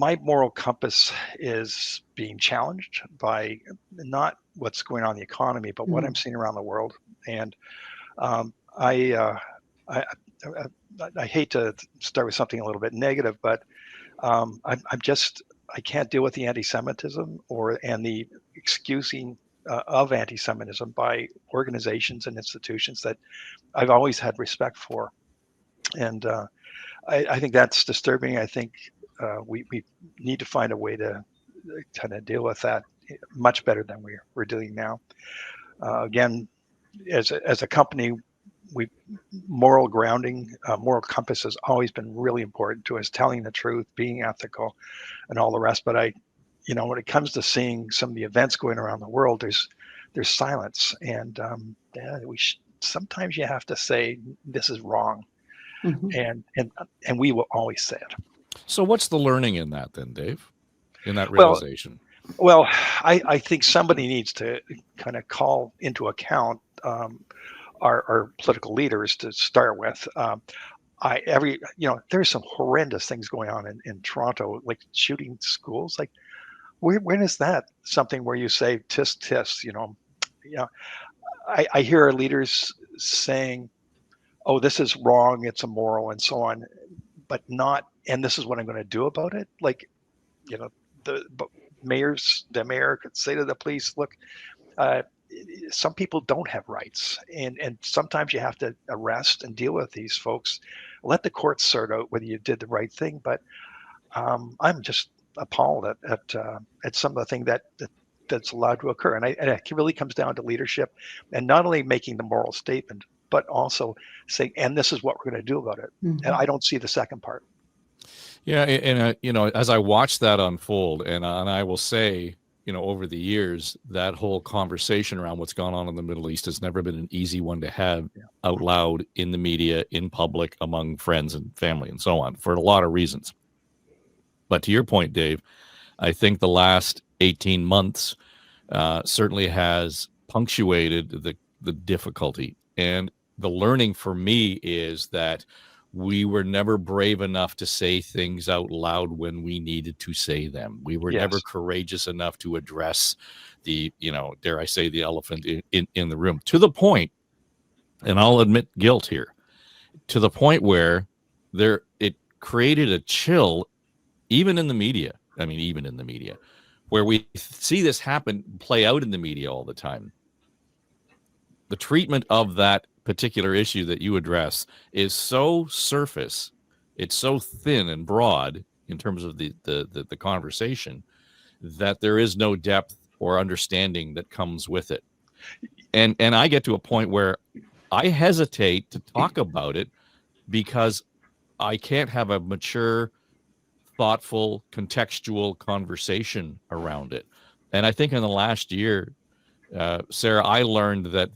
my moral compass is being challenged by not what's going on in the economy, but what I'm seeing around the world. And um, I, I, I hate to start with something a little bit negative, but I can't deal with the anti-Semitism and the excusing of anti-Semitism by organizations and institutions that I've always had respect for. And I think that's disturbing. I think we need to find a way to kind of deal with that much better than we're doing now. Again, as a company, moral grounding, moral compass has always been really important to us. Telling the truth, being ethical, and all the rest. But when it comes to seeing some of the events going around the world, there's silence, and sometimes you have to say this is wrong, and we will always say it. So what's the learning in that then, Dave? In that realization? Well, I think somebody needs to kind of call into account our political leaders to start with. There's some horrendous things going on in Toronto, like shooting schools. Like, when is that something where you say tisk tisk? I hear our leaders saying, "Oh, this is wrong. It's immoral," and so on, but not. And this is what I'm going to do about it. Like, the mayor could say to the police, "Look, some people don't have rights, and sometimes you have to arrest and deal with these folks. Let the courts sort out whether you did the right thing." But I'm just appalled at some of the thing that's allowed to occur, and it really comes down to leadership, and not only making the moral statement, but also saying, "And this is what we're going to do about it." And I don't see the second part. Yeah, and as I watch that unfold, and I will say, over the years, that whole conversation around what's gone on in the Middle East has never been an easy one to have out loud in the media, in public, among friends and family, and so on, for a lot of reasons. But to your point, Dave, I think the last 18 months certainly has punctuated the difficulty. And the learning for me is that we were never brave enough to say things out loud when we needed to say them. We were never courageous enough to address the, dare I say, the elephant in the room, to the point, and I'll admit guilt here, to the point where it created a chill, even in the media. I mean, even in the media, where we see this play out in the media all the time. The treatment of that particular issue that you address is so surface, it's so thin and broad in terms of the conversation, that there is no depth or understanding that comes with it. And I get to a point where I hesitate to talk about it because I can't have a mature, thoughtful, contextual conversation around it. And I think in the last year, Sarah, I learned that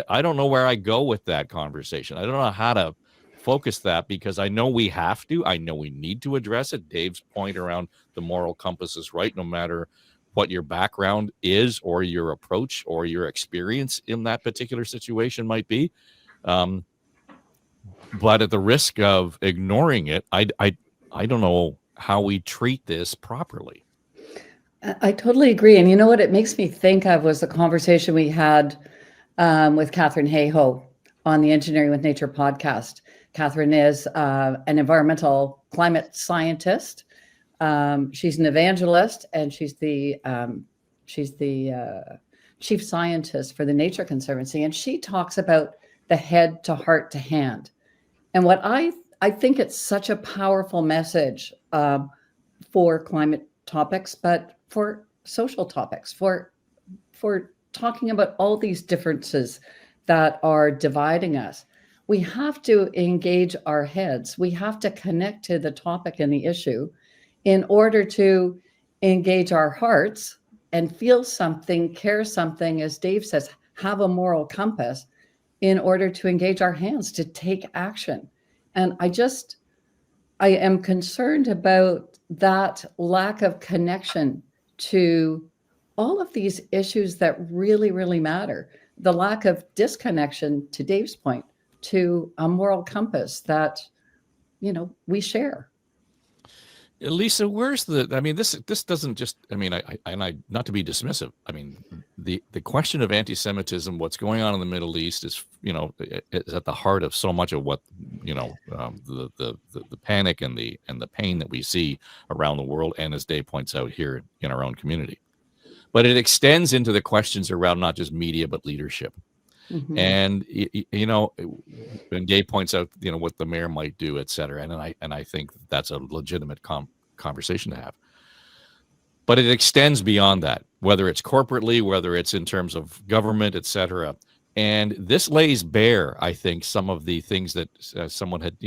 I don't know where I go with that conversation. I don't know how to focus that, because I know we have to. I know we need to address it. Dave's point around the moral compass is right, no matter what your background is or your approach or your experience in that particular situation might be. But at the risk of ignoring it, I don't know how we treat this properly. I totally agree. And you know what it makes me think of was the conversation we had with Catherine Hayhoe on the Engineering with Nature podcast. Catherine is an environmental climate scientist. She's an evangelist, and she's the chief scientist for the Nature Conservancy. And she talks about the head to heart to hand. And what I think it's such a powerful message for climate topics, but for social topics, for talking about all these differences that are dividing us. We have to engage our heads. We have to connect to the topic and the issue in order to engage our hearts and feel something, care something, as Dave says, have a moral compass in order to engage our hands to take action. And I am concerned about that lack of connection to all of these issues that really, really matter. The lack of disconnection, to Dave's point, to a moral compass that, we share. Lisa, where's the? I mean, this doesn't just. I mean, I not to be dismissive. I mean, the question of anti-Semitism, what's going on in the Middle East, is is at the heart of so much of what the panic and the pain that we see around the world, and as Dave points out here in our own community. But it extends into the questions around not just media but leadership. Mhm. And when Gabe points out what the mayor might do, et cetera, and I think that's a legitimate conversation to have, but it extends beyond that, whether it's corporately, whether it's in terms of government, et cetera. And this lays bare, I think, some of the things that someone had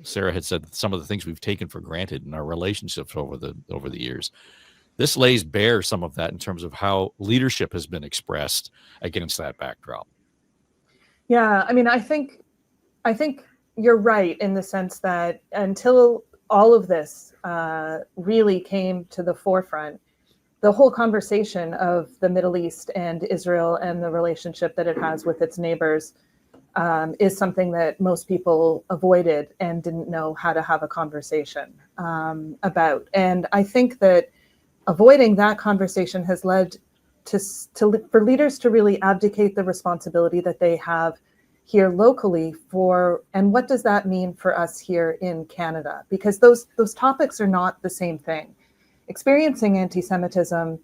Sarah had said, some of the things we've taken for granted in our relationships over the years. This lays bare some of that in terms of how leadership has been expressed against that backdrop. Yeah, I mean, I think you're right in the sense that until all of this really came to the forefront, the whole conversation of the Middle East and Israel and the relationship that it has with its neighbors is something that most people avoided and didn't know how to have a conversation about. And I think that avoiding that conversation has led for leaders to really abdicate the responsibility that they have here locally and what does that mean for us here in Canada? Because those topics are not the same thing. Experiencing anti-Semitism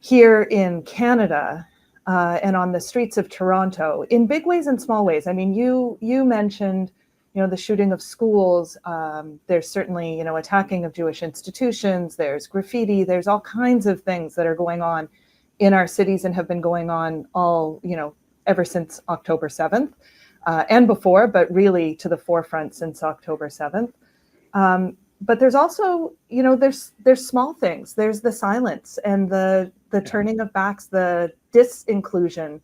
here in Canada and on the streets of Toronto in big ways and small ways. I mean, you mentioned the shooting of schools. There's certainly, attacking of Jewish institutions. There's graffiti. There's all kinds of things that are going on in our cities and have been going on all, ever since October 7th and before, but really to the forefront since October 7th. But there's also, there's small things. There's the silence and the turning of backs, the disinclusion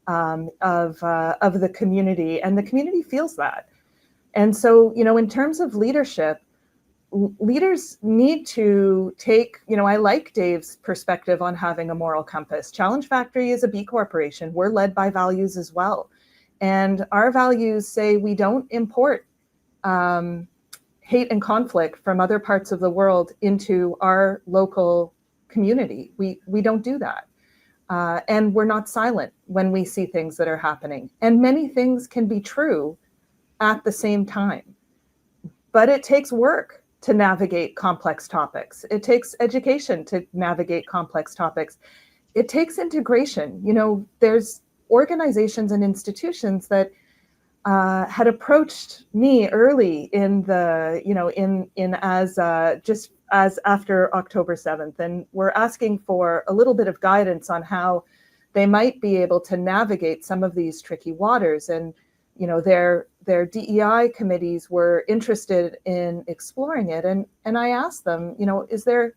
of the community, and the community feels that. And so, in terms of leadership, leaders need to take, I like Dave's perspective on having a moral compass. Challenge Factory is a B corporation. We're led by values as well. And our values say we don't import hate and conflict from other parts of the world into our local community. We don't do that. And we're not silent when we see things that are happening. And many things can be true at the same time. But it takes work to navigate complex topics. It takes education to navigate complex topics. It takes integration. There's organizations and institutions that had approached me early in the, as after October 7th, and were asking for a little bit of guidance on how they might be able to navigate some of these tricky waters. And their DEI committees were interested in exploring it. And I asked them, is there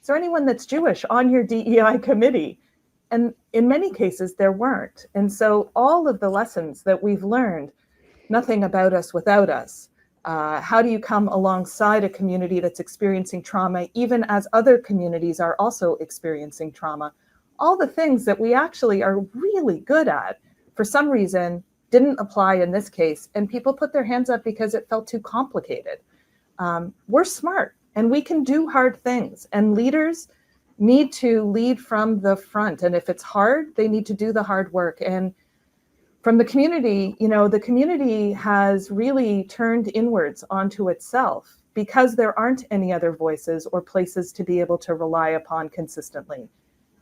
anyone that's Jewish on your DEI committee? And in many cases, there weren't. And so all of the lessons that we've learned, nothing about us without us, how do you come alongside a community that's experiencing trauma, even as other communities are also experiencing trauma? All the things that we actually are really good at, for some reason, didn't apply in this case, and people put their hands up because it felt too complicated. We're smart and we can do hard things, and leaders need to lead from the front. And if it's hard, they need to do the hard work. And from the community, the community has really turned inwards onto itself because there aren't any other voices or places to be able to rely upon consistently.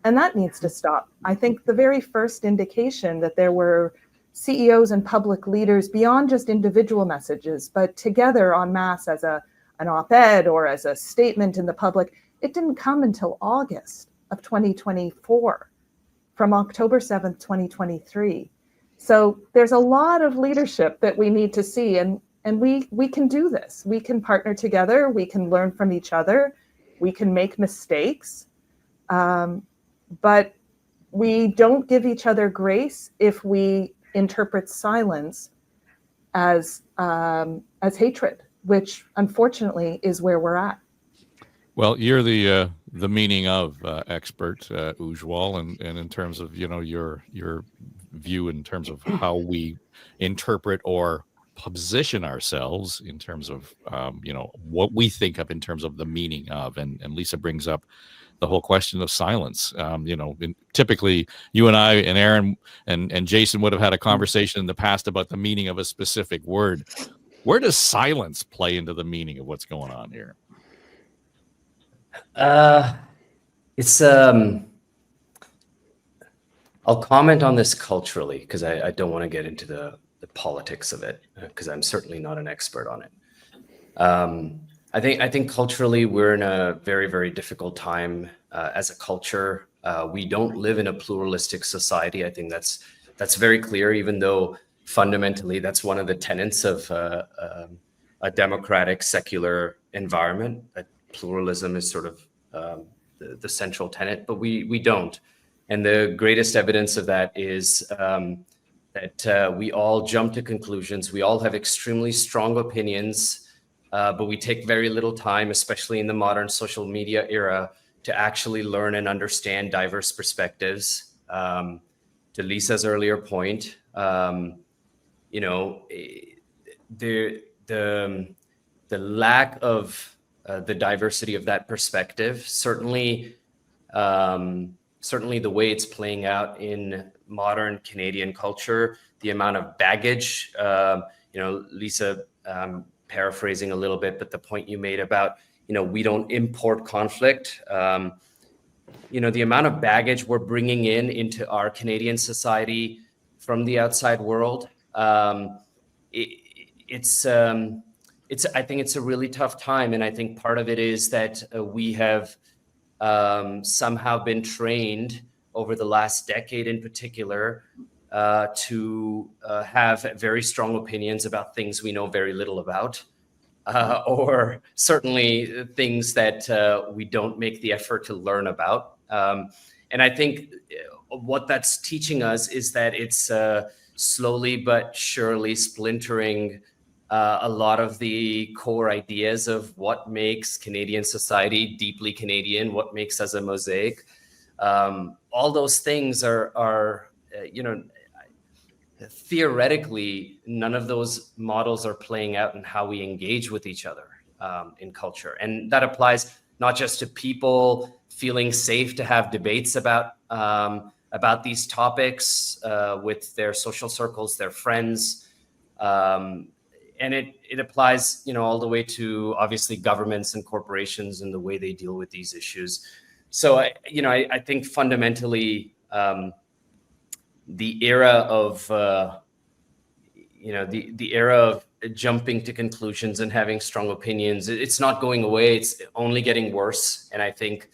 And that needs to stop. I think the very first indication that there were CEOs and public leaders beyond just individual messages, but together en masse as an op-ed or as a statement in the public, it didn't come until August of 2024, from October 7th, 2023. So there's a lot of leadership that we need to see, and we can do this. We can partner together, we can learn from each other, we can make mistakes, but we don't give each other grace if we interpret silence as hatred, which unfortunately is where we're at. Well, you're the meaning of expert, Ujwal, and in terms of your view in terms of how we interpret or position ourselves in terms of, what we think of in terms of the meaning of. And Lisa brings up the whole question of silence. Typically you and I and Aaron and Jason would have had a conversation in the past about the meaning of a specific word. Where does silence play into the meaning of what's going on here? It's I'll comment on this culturally, because I don't want to get into the politics of it, because I'm certainly not an expert on it. I think culturally we're in a very, very difficult time as a culture. We don't live in a pluralistic society. I think that's very clear, even though fundamentally that's one of the tenets of a democratic, secular environment. That pluralism is sort of the central tenet, but we don't. And the greatest evidence of that is that we all jump to conclusions. We all have extremely strong opinions, but we take very little time, especially in the modern social media era, to actually learn and understand diverse perspectives. To Lisa's earlier point, the lack of the diversity of that perspective, certainly the way it's playing out in modern Canadian culture, the amount of baggage, Lisa, paraphrasing a little bit, but the point you made about, we don't import conflict, the amount of baggage we're bringing into our Canadian society from the outside world, I think it's a really tough time. And I think part of it is that we have somehow been trained over the last decade in particular to have very strong opinions about things we know very little about, or certainly things that we don't make the effort to learn about. And I think what that's teaching us is that it's slowly but surely splintering a lot of the core ideas of what makes Canadian society deeply Canadian, what makes us a mosaic. All those things are theoretically, none of those models are playing out in how we engage with each other in culture. And that applies not just to people feeling safe to have debates about these topics with their social circles, their friends, and it applies, all the way to obviously governments and corporations and the way they deal with these issues. So, I think fundamentally, the era of, the era of jumping to conclusions and having strong opinions, it's not going away. It's only getting worse. And I think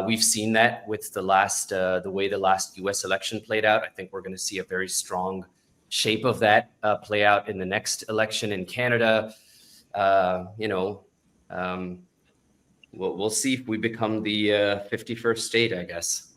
we've seen that with the way the last US election played out. I think we're going to see a very strong shape of that play out in the next election in Canada. We'll see if we become the 51st state, I guess.